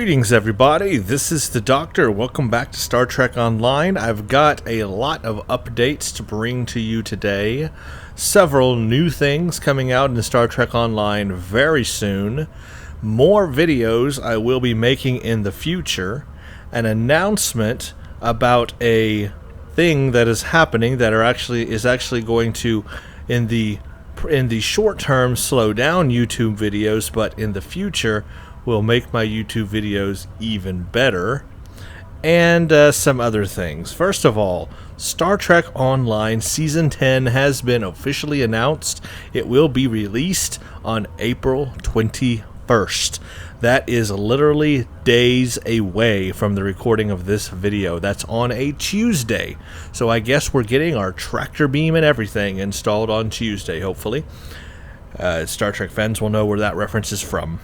Greetings everybody, this is the Doctor. Welcome back to Star Trek Online. I've got a lot of updates to bring to you today. Several new things coming out in Star Trek Online very soon. More videos I will be making in the future. An announcement about a thing that is happening that is actually going to, in the short term, slow down YouTube videos, but in the future will make my YouTube videos even better, and some other things. First of all, Star Trek Online Season 10 has been officially announced. It will be released on April 21st. That is literally days away from the recording of this video. That's on a Tuesday. So I guess we're getting our tractor beam and everything installed on Tuesday, hopefully. Star Trek fans will know where that reference is from.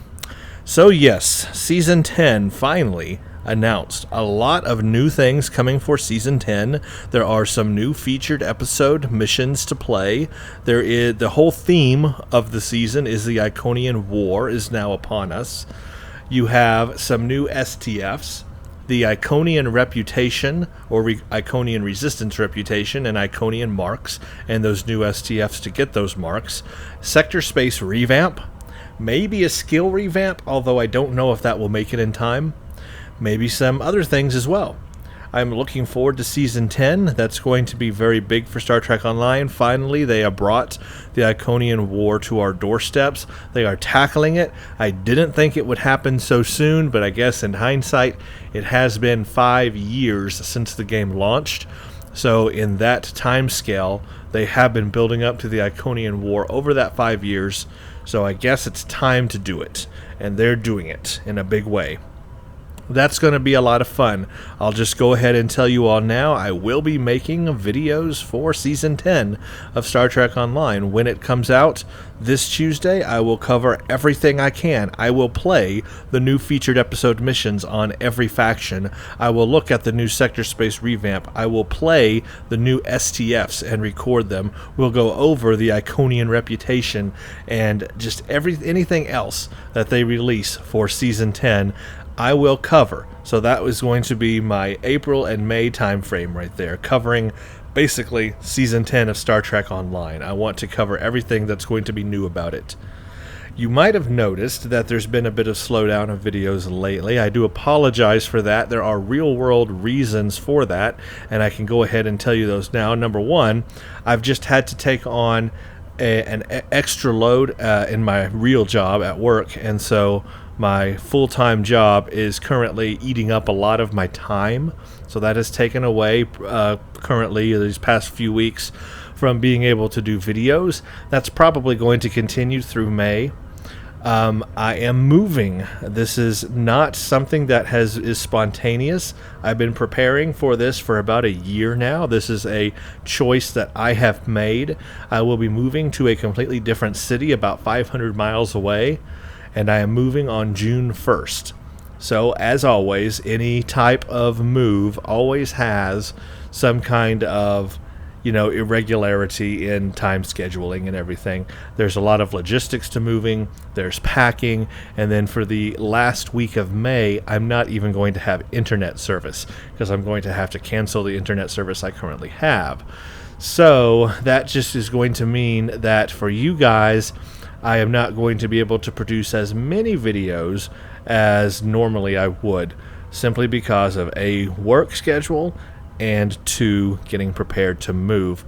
So yes, Season 10 finally announced. A lot of new things coming for Season 10. There are some new featured episode missions to play. There is the whole theme of the season is the Iconian War is now upon us. You have some new STFs, the Iconian Reputation, or Iconian Resistance Reputation, and Iconian Marks, and those new STFs to get those marks. Sector Space Revamp. Maybe a skill revamp, although I don't know if that will make it in time. Maybe some other things as well. I'm looking forward to Season 10. That's going to be very big for Star Trek Online. Finally, they have brought the Iconian War to our doorsteps. They are tackling it. I didn't think it would happen so soon, but I guess in hindsight, it has been 5 years since the game launched. So in that time scale, they have been building up to the Iconian War over that 5 years. So I guess it's time to do it. And they're doing it in a big way. That's going to be a lot of fun. I'll just go ahead and tell you all now, I will be making videos for Season 10 of Star Trek Online. When it comes out this Tuesday, I will cover everything I can. I will play the new featured episode missions on every faction. I will look at the new Sector Space Revamp. I will play the new STFs and record them. We'll go over the Iconian Reputation and just anything else that they release for Season 10. I will cover. So that was going to be my April and May time frame right there, covering basically Season 10 of Star Trek Online. I want to cover everything that's going to be new about it. You might have noticed that there's been a bit of slowdown of videos lately. I do apologize for that. There are real-world reasons for that, and I can go ahead and tell you those now. Number one, I've just had to take on an extra load in my real job at work, and so my full-time job is currently eating up a lot of my time, so that has taken away currently these past few weeks from being able to do videos. That's probably going to continue through May. I am moving. This is not something that is spontaneous. I've been preparing for this for about a year now. This is a choice that I have made. I will be moving to a completely different city about 500 miles away. And I am moving on June 1st. So, as always, any type of move always has some kind of, irregularity in time scheduling and everything. There's a lot of logistics to moving, there's packing, and then for the last week of May, I'm not even going to have internet service because I'm going to have to cancel the internet service I currently have. So, that just is going to mean that for you guys, I am not going to be able to produce as many videos as normally I would, simply because of A, work schedule, and 2, getting prepared to move.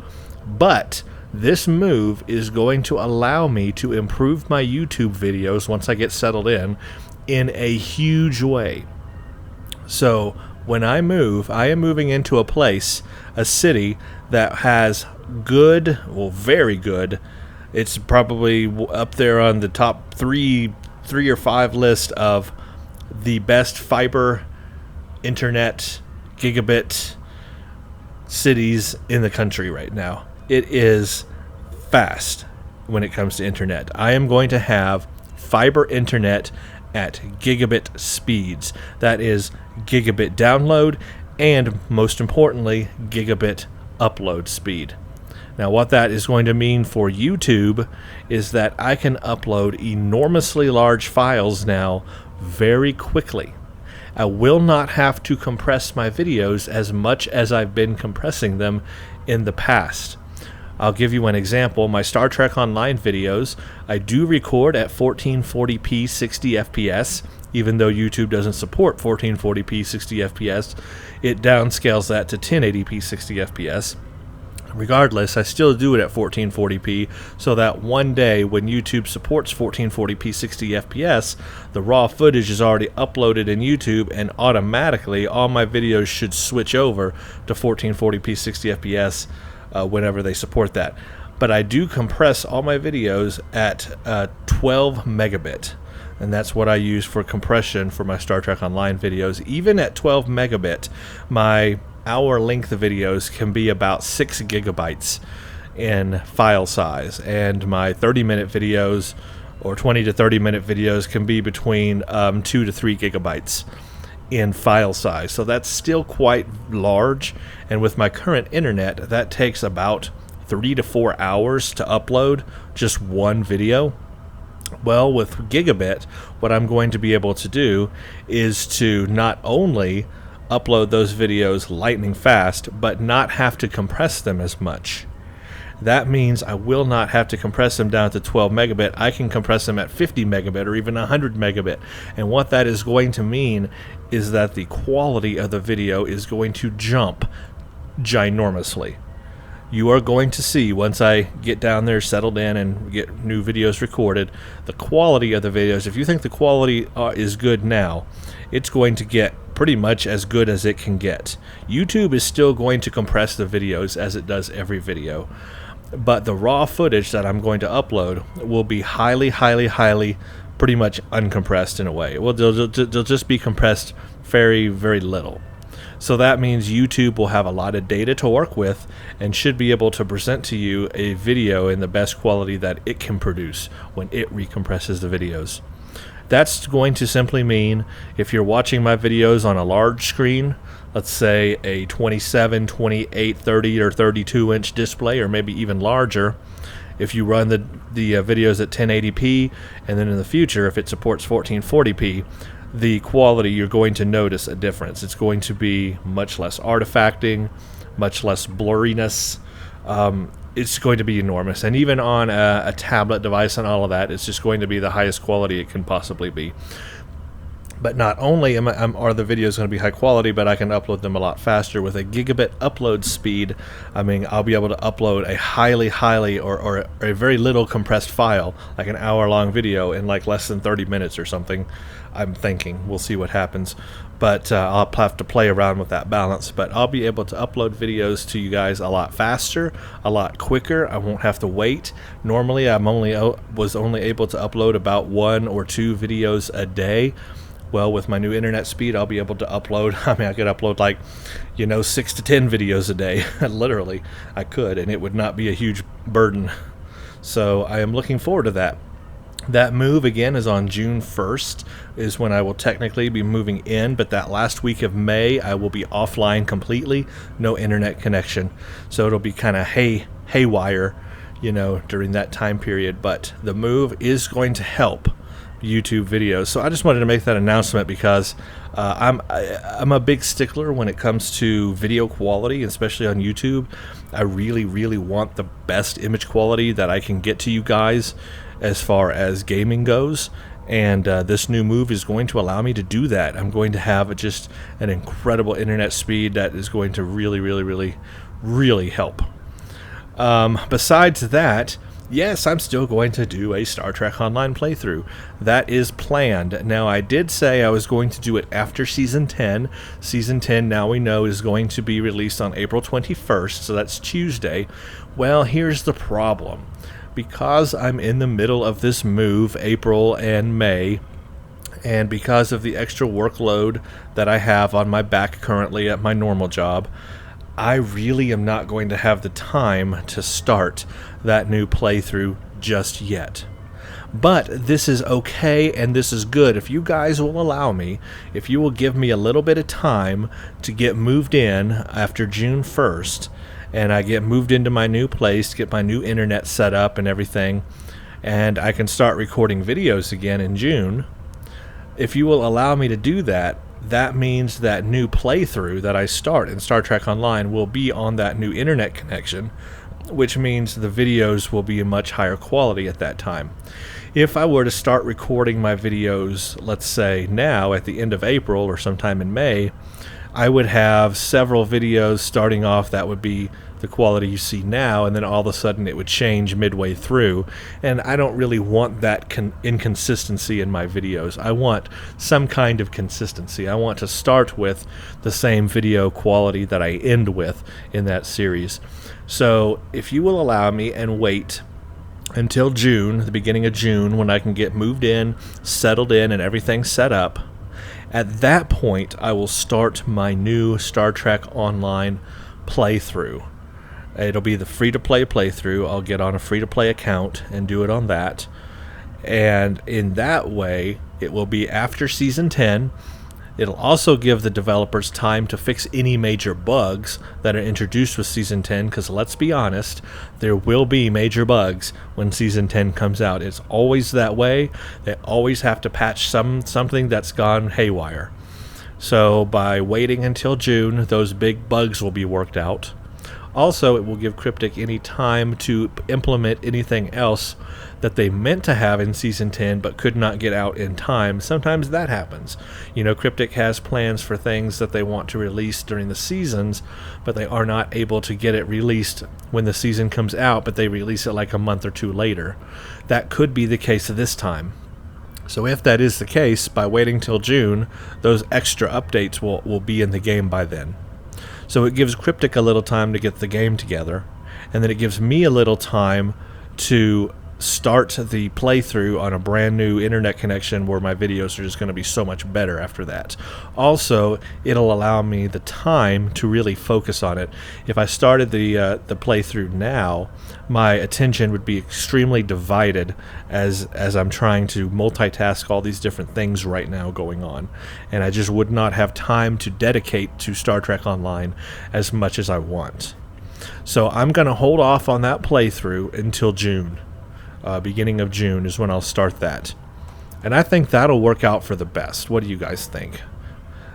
But this move is going to allow me to improve my YouTube videos once I get settled in a huge way. So when I move, I am moving into a city that has good, well, very good. It's probably up there on the top three or five list of the best fiber internet gigabit cities in the country right now. It is fast when it comes to internet. I am going to have fiber internet at gigabit speeds. That is gigabit download and, most importantly, gigabit upload speed. Now, what that is going to mean for YouTube is that I can upload enormously large files now very quickly. I will not have to compress my videos as much as I've been compressing them in the past. I'll give you an example. My Star Trek Online videos, I do record at 1440p 60 FPS. Even though YouTube doesn't support 1440p 60 FPS, it downscales that to 1080p 60 FPS. Regardless, I still do it at 1440p, so that one day when YouTube supports 1440p 60 FPS, the raw footage is already uploaded in YouTube, and automatically all my videos should switch over to 1440p 60 FPS whenever they support that. But I do compress all my videos at 12 megabit. And that's what I use for compression for my Star Trek Online videos. Even at 12 megabit, my hour-length videos can be about 6 gigabytes in file size. And my 30-minute videos or 20 to 30-minute videos can be between 2 to 3 gigabytes in file size. So that's still quite large. And with my current internet, that takes about 3 to 4 hours to upload just one video. Well, with Gigabit, what I'm going to be able to do is to not only upload those videos lightning fast, but not have to compress them as much. That means I will not have to compress them down to 12 megabit. I can compress them at 50 megabit or even 100 megabit. And what that is going to mean is that the quality of the video is going to jump ginormously. You are going to see, once I get down there, settled in, and get new videos recorded, the quality of the videos. If you think the quality is good now, it's going to get pretty much as good as it can get. YouTube is still going to compress the videos as it does every video. But the raw footage that I'm going to upload will be highly pretty much uncompressed in a way. Well, they'll just be compressed very, very little. So that means YouTube will have a lot of data to work with and should be able to present to you a video in the best quality that it can produce when it recompresses the videos. That's going to simply mean if you're watching my videos on a large screen, let's say a 27, 28, 30, or 32 inch display, or maybe even larger, if you run the videos at 1080p, and then in the future, if it supports 1440p, the quality, you're going to notice a difference. It's going to be much less artifacting, much less blurriness. It's going to be enormous. And even on a tablet device and all of that, it's just going to be the highest quality it can possibly be. But not only are the videos going to be high quality, but I can upload them a lot faster. With a gigabit upload speed, I mean, I'll be able to upload a highly, or a very little compressed file, like an hour-long video, in like less than 30 minutes or something. I'm thinking. We'll see what happens. But I'll have to play around with that balance. But I'll be able to upload videos to you guys a lot faster, a lot quicker. I won't have to wait. Normally, I was only able to upload about 1 or 2 videos a day. Well, with my new internet speed, I'll be able to upload, I could upload 6 to 10 videos a day. Literally, I could, and it would not be a huge burden. So I am looking forward to that. That move, again, is on June 1st, is when I will technically be moving in, but that last week of May, I will be offline completely, no internet connection. So it'll be kind of haywire, during that time period. But the move is going to help YouTube videos. So I just wanted to make that announcement because I'm a big stickler when it comes to video quality, especially on YouTube. I really want the best image quality that I can get to you guys as far as gaming goes, and this new move is going to allow me to do that. I'm going to have just an incredible internet speed that is going to really help. Besides that, yes, I'm still going to do a Star Trek Online playthrough. That is planned. Now, I did say I was going to do it after Season 10. Season 10, now we know, is going to be released on April 21st, so that's Tuesday. Well, here's the problem. Because I'm in the middle of this move, April and May, and because of the extra workload that I have on my back currently at my normal job, I really am not going to have the time to start that new playthrough just yet. But this is okay, and this is good. If you guys will allow me, if you will give me a little bit of time to get moved in after June 1st, and I get moved into my new place, get my new internet set up and everything, and I can start recording videos again in June, if you will allow me to do that, that means that new playthrough that I start in Star Trek Online will be on that new internet connection, which means the videos will be a much higher quality at that time. If I were to start recording my videos, let's say now at the end of April or sometime in May, I would have several videos starting off that would be the quality you see now, and then all of a sudden it would change midway through, and I don't really want that inconsistency in my videos. I want some kind of consistency. I want to start with the same video quality that I end with in that series. So if you will allow me and wait until June, the beginning of June, when I can get moved in, settled in, and everything set up, at that point I will start my new Star Trek Online playthrough. It'll be the free-to-play playthrough. I'll get on a free-to-play account and do it on that. And in that way, it will be after Season 10. It'll also give the developers time to fix any major bugs that are introduced with Season 10, because let's be honest, there will be major bugs when Season 10 comes out. It's always that way. They always have to patch something that's gone haywire. So by waiting until June, those big bugs will be worked out. Also, it will give Cryptic any time to implement anything else that they meant to have in Season 10 but could not get out in time. Sometimes that happens. You know, Cryptic has plans for things that they want to release during the seasons, but they are not able to get it released when the season comes out, but they release it like a month or two later. That could be the case this time. So if that is the case, by waiting till June, those extra updates will be in the game by then. So it gives Cryptic a little time to get the game together, and then it gives me a little time to start the playthrough on a brand new internet connection where my videos are just going to be so much better after that. Also, it'll allow me the time to really focus on it. If I started the playthrough now, my attention would be extremely divided as I'm trying to multitask all these different things right now going on, and I just would not have time to dedicate to Star Trek Online as much as I want. So I'm going to hold off on that playthrough until June. Beginning of June is when I'll start that. And I think that'll work out for the best. What do you guys think?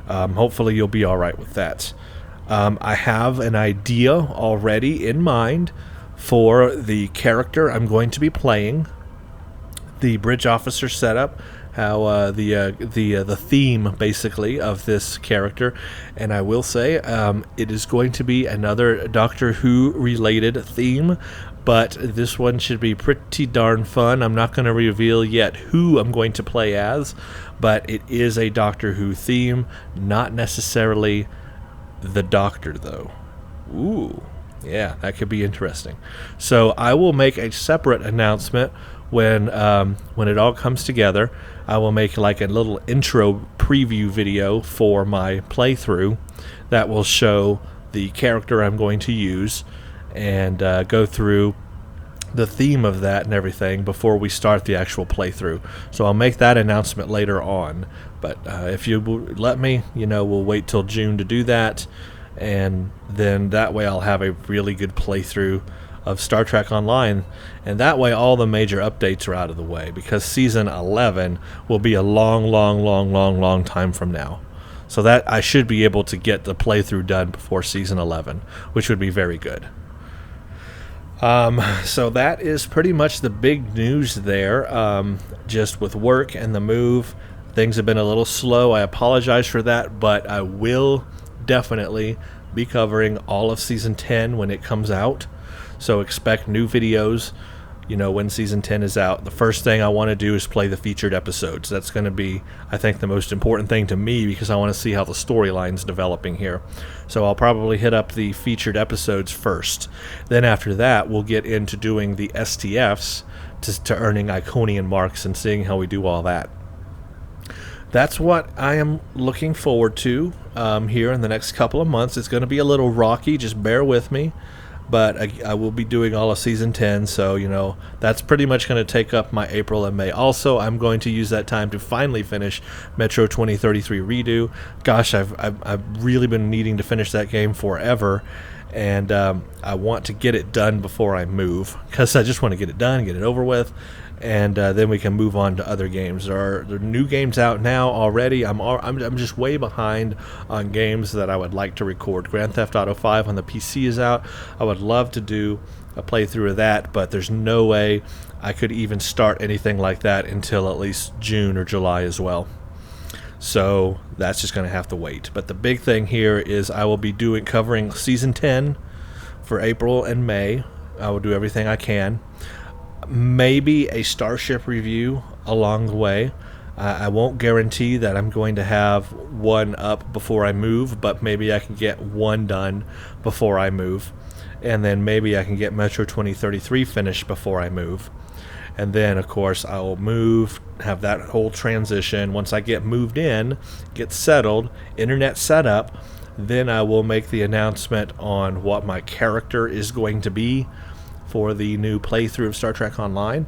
Hopefully you'll be alright with that. I have an idea already in mind for the character I'm going to be playing, the bridge officer setup, how the theme basically of this character, and I will say it is going to be another Doctor Who related theme, but this one should be pretty darn fun. I'm not going to reveal yet who I'm going to play as, but it is a Doctor Who theme, not necessarily the Doctor though. Ooh, yeah, that could be interesting. So I will make a separate announcement when it all comes together. I will make like a little intro preview video for my playthrough that will show the character I'm going to use and go through the theme of that and everything before we start the actual playthrough. So I'll make that announcement later on. But if you let me, we'll wait till June to do that, and then that way I'll have a really good playthrough of Star Trek Online, and that way all the major updates are out of the way, because Season 11 will be a long time from now. So that I should be able to get the playthrough done before Season 11, which would be very good. So that is pretty much the big news there. Just with work and the move, things have been a little slow. I apologize for that, but I will definitely be covering all of Season 10 when it comes out. So expect new videos, when Season 10 is out. The first thing I want to do is play the featured episodes. That's going to be, I think, the most important thing to me, because I want to see how the storyline's developing here. So I'll probably hit up the featured episodes first. Then after that, we'll get into doing the STFs to earning Iconian marks and seeing how we do all that. That's what I am looking forward to here in the next couple of months. It's going to be a little rocky, just bear with me. But I will be doing all of Season 10, so, that's pretty much going to take up my April and May. Also, I'm going to use that time to finally finish Metro 2033 Redo. Gosh, I've really been needing to finish that game forever, and I want to get it done before I move, because I just want to get it done, get it over with, and then we can move on to other games. There are new games out now already. I'm just way behind on games that I would like to record. Grand Theft Auto 5 on the PC is out. I would love to do a playthrough of that, but there's no way I could even start anything like that until at least June or July as well. So that's just going to have to wait. But the big thing here is I will be covering Season 10 for April and May. I will do everything I can. Maybe a Starship review along the way. I won't guarantee that I'm going to have one up before I move, but maybe I can get one done before I move. And then maybe I can get Metro 2033 finished before I move. And then, of course, I'll move, have that whole transition. Once I get moved in, get settled, internet set up, then I will make the announcement on what my character is going to be for the new playthrough of Star Trek Online.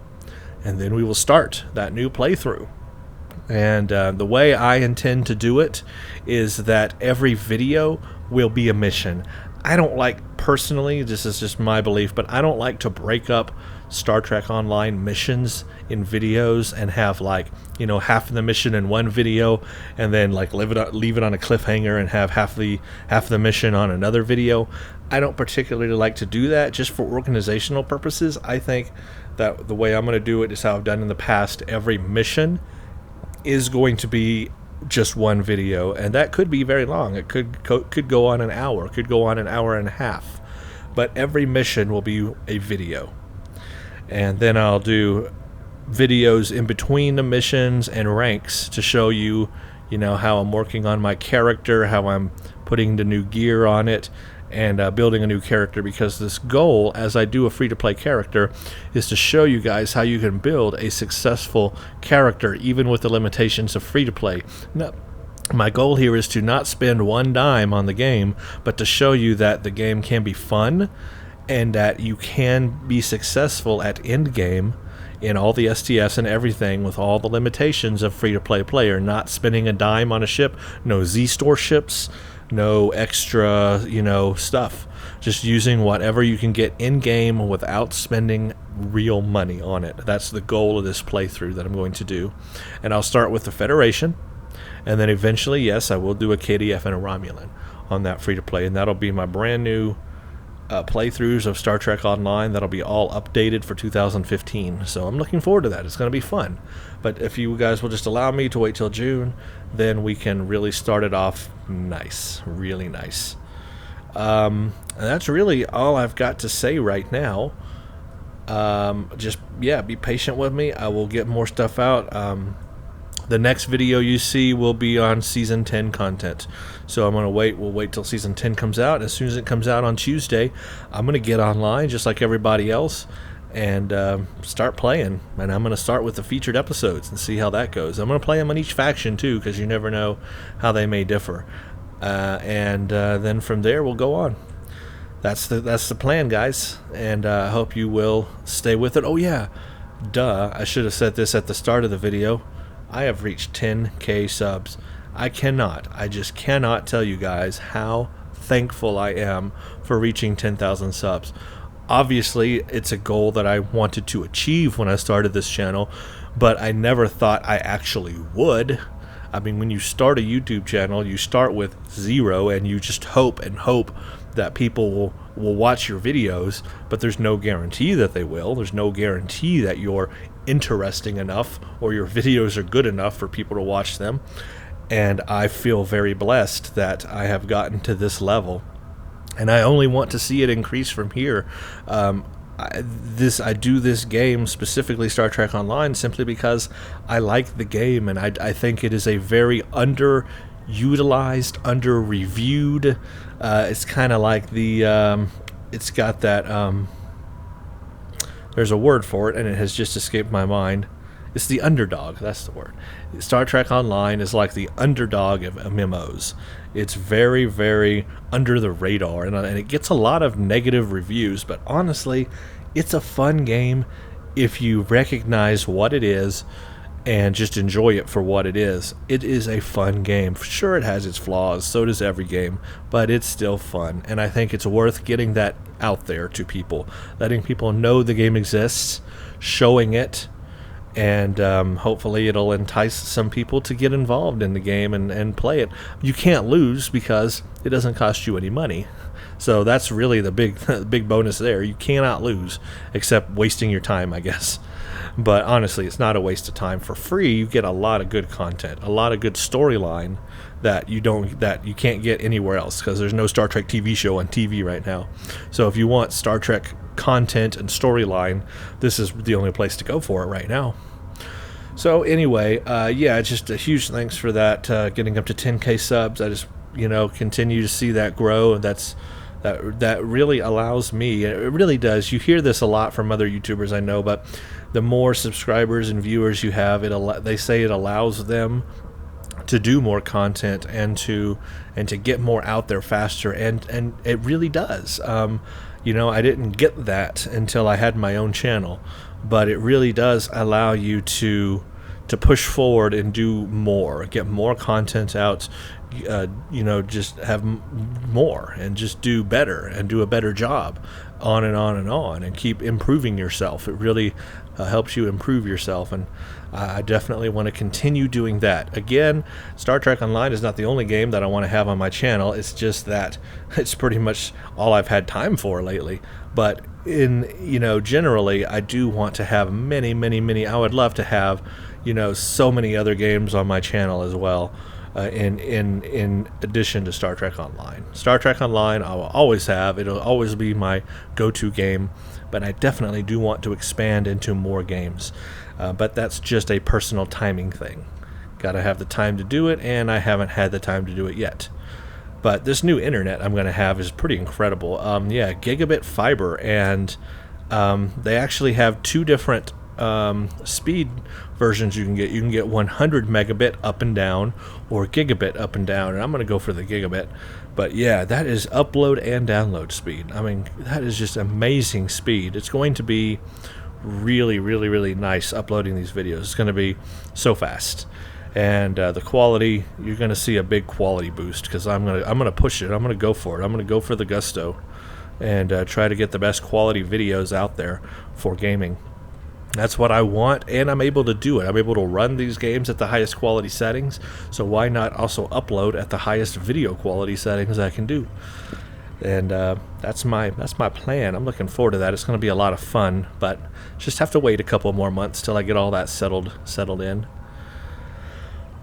And then we will start that new playthrough. And the way I intend to do it is that every video will be a mission. I don't like, personally, this is just my belief, but I don't like to break up Star Trek Online missions in videos and have, like, you know, half of the mission in one video and then like leave it on a cliffhanger and have half the mission on another video. I don't particularly like to do that just for organizational purposes. I think that the way I'm going to do it is how I've done in the past. Every mission is going to be just one video, and that could be very long. It could go on an hour, could go on an hour and a half, but every mission will be a video. And then I'll do videos in between the missions and ranks to show you, you know, how I'm working on my character, how I'm putting the new gear on it, and building a new character, because this goal, as I do a free-to-play character, is to show you guys how you can build a successful character, even with the limitations of free-to-play. Now, my goal here is to not spend one dime on the game, but to show you that the game can be fun, and that you can be successful at endgame in all the STS and everything with all the limitations of free-to-play player, not spending a dime on a ship, no Z-Store ships, no extra, you know, stuff. Just using whatever you can get in-game without spending real money on it. That's the goal of this playthrough that I'm going to do. And I'll start with the Federation, and then eventually, yes, I will do a KDF and a Romulan on that free-to-play, and that'll be my brand new playthroughs of Star Trek Online. That'll be all updated for 2015, so I'm looking forward to that. It's going to be fun. But if you guys will just allow me to wait till June, then we can really start it off nice, really nice. And that's really all I've got to say right now. Just, yeah, be patient with me. I will get more stuff out. The next video you see will be on Season 10 content. So I'm going to wait. We'll wait till Season 10 comes out. As soon as it comes out on Tuesday, I'm going to get online just like everybody else and start playing. And I'm going to start with the featured episodes and see how that goes. I'm going to play them on each faction too, because you never know how they may differ. And then from there we'll go on. That's the plan, guys. And I hope you will stay with it. Oh yeah, duh, I should have said this at the start of the video. I have reached 10K subs. I just cannot tell you guys how thankful I am for reaching 10,000 subs. Obviously, it's a goal that I wanted to achieve when I started this channel, but I never thought I actually would. I mean, when you start a YouTube channel, you start with 0 and you just hope and hope that people will watch your videos, but there's no guarantee that they will. There's no guarantee that you're interesting enough or your videos are good enough for people to watch them. And I feel very blessed that I have gotten to this level, and I only want to see it increase from here. I do this game, specifically Star Trek Online, simply because I like the game, and I think it is a very underutilized, under-reviewed. It's kind of like the it's got that there's a word for it, and it has just escaped my mind. It's the underdog, that's the word. Star Trek Online is like the underdog of MMOs. It's very, very under the radar, and it gets a lot of negative reviews, but honestly, it's a fun game if you recognize what it is and just enjoy it for what it is. It is a fun game. Sure, it has its flaws, so does every game, but it's still fun, and I think it's worth getting that out there to people, letting people know the game exists, showing it, and hopefully it'll entice some people to get involved in the game and play it. You can't lose because it doesn't cost you any money. So that's really the big bonus there. You cannot lose, except wasting your time, I guess. But honestly, it's not a waste of time. For free, you get a lot of good content, a lot of good storyline that you can't get anywhere else, because there's no Star Trek TV show on TV right now. So if you want Star Trek content and storyline, this is the only place to go for it right now. So anyway, yeah, just a huge thanks for that, getting up to 10K subs. I just continue to see that grow. That really allows me, it really does. You hear this a lot from other YouTubers, I know, but the more subscribers and viewers you have, they say it allows them to do more content and to get more out there faster, and it really does. I didn't get that until I had my own channel, but it really does allow you to push forward and do more, get more content out, just have more and just do better and do a better job, on and on and on, and keep improving yourself. It really helps you improve yourself, and I definitely want to continue doing that. Again, Star Trek Online is not the only game that I want to have on my channel. It's just that it's pretty much all I've had time for lately. But generally, I do want to have many. I would love to have so many other games on my channel as well, in addition to Star Trek Online. Star Trek Online I will always have. It'll always be my go-to game, but I definitely do want to expand into more games. But that's just a personal timing thing. Gotta have the time to do it, and I haven't had the time to do it yet. But this new internet I'm going to have is pretty incredible. Gigabit fiber, and they actually have two different speed versions you can get. You can get 100 megabit up and down, or gigabit up and down, and I'm going to go for the gigabit. But yeah, that is upload and download speed. I mean, that is just amazing speed. It's going to be really nice uploading these videos. It's going to be so fast, and the quality, you're going to see a big quality boost, because I'm gonna push it. I'm going to go for it. I'm going to go for the gusto and try to get the best quality videos out there for gaming. That's what I want, and I'm able to do it. I'm able to run these games at the highest quality settings, so why not also upload at the highest video quality settings I can do? And that's my plan. I'm looking forward to that. It's going to be a lot of fun, but just have to wait a couple more months till I get all that settled in.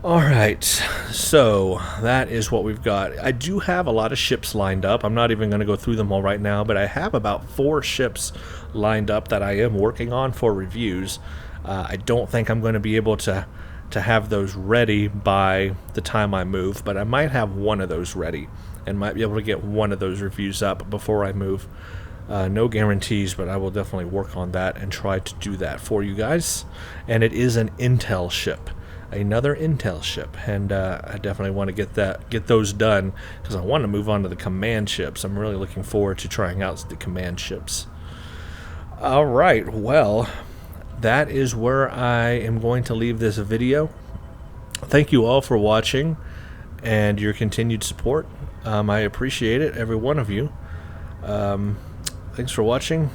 Alright, so that is what we've got. I do have a lot of ships lined up. I'm not even going to go through them all right now, but I have about 4 ships lined up that I am working on for reviews. I don't think I'm going to be able to have those ready by the time I move, but I might have one of those ready and might be able to get one of those reviews up before I move. No guarantees, but I will definitely work on that and try to do that for you guys. And it is an Intel ship. Another Intel ship, and I definitely want to get those done, because I want to move on to the command ships. I'm really looking forward to trying out the command ships. Alright, well, that is where I am going to leave this video. Thank you all for watching and your continued support. I appreciate it, every one of you. Thanks for watching,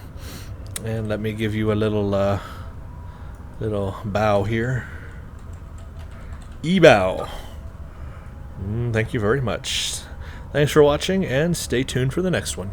and let me give you a little bow here. E-bow. Thank you very much. Thanks for watching, and stay tuned for the next one.